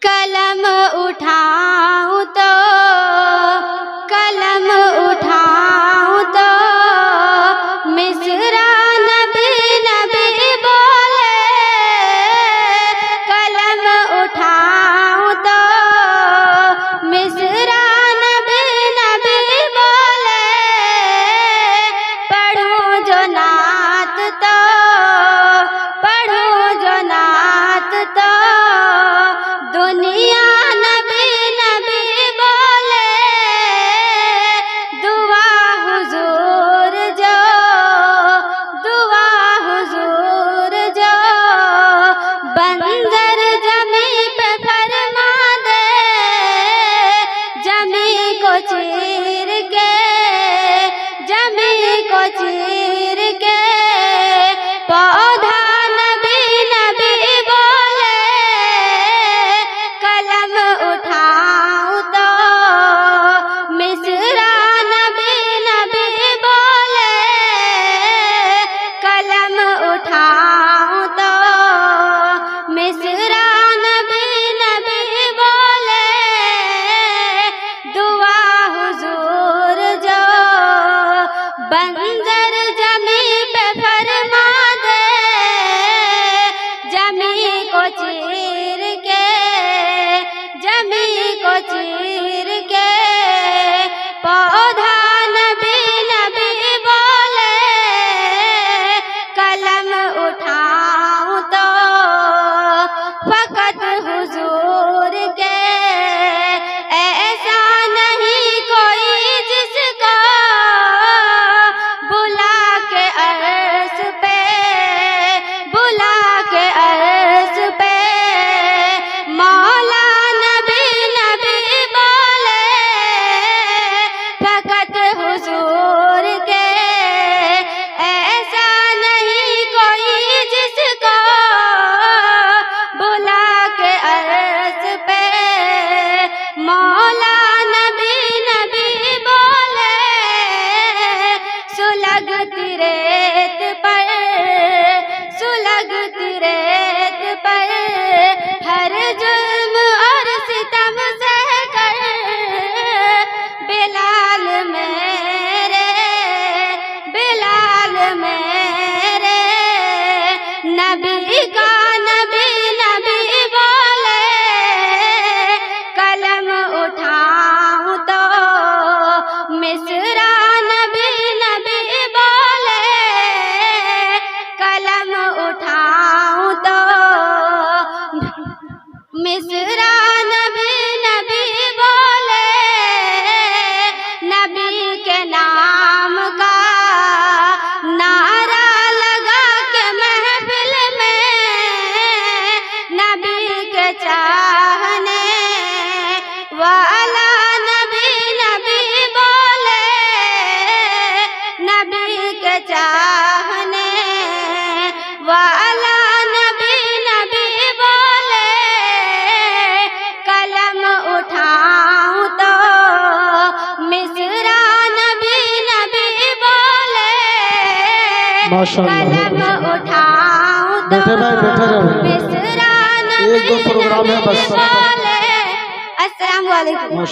कलम उठाऊं तो कलम उठाऊं तो मिसरा नबी नबी बोले। कलम उठाऊं तो मिसरा नबी नबी बोले। पढ़ूं जो नात तो पढ़ूं जो नात तो दुनिया नबी नबी बोले। दुआ हुजूर जो दुआ हुजूर जो बंदर जमी पे फरमा दे। जमी को चीर के जमी को चीर के पौधा नबी नबी बोले। कलम उठाऊं तो मिसरा नबी नबी बोले। कलम उठाऊं तो मिसरा नबी नबी बोले। दुआ हुजूर जो बंजर जमी पे फरमा दे। जमी को चीर के जमी को चीर के पौधा नबी नबी बोले। कलम उठाऊं तो फकत हुजूर के ऐसा नहीं कोई जिसको बुला के अर्श पे बुला के अर्श पे मौला नबी नबी बोले। फकत हुजूर के ऐसा नहीं कोई जिसको बुला के अर्श पे मौला नबी नबी बोले। सुलगती रेत पर सुलगती रेत पर हर जुल्म और सितम सह कर बिलाल मेरे बिलाल मेरे नबी का नबी नबी बोले। कलम उठाऊं तो मिसरा नबी नबी बोले। कलम उठाऊं तो मिसरा नबी नबी बोले। नबी के नाम का नारा लगा के महफिल में नबी के चाहने वाला नबी नबी बोले। नबी के चाहने वाला नबी नबी बोले। कलम उठाऊं तो मिसरा नबी नबी बोले। कलम उठाऊं तो मिसरा नबी नबी बोले। अस्सलाम वालेकुम।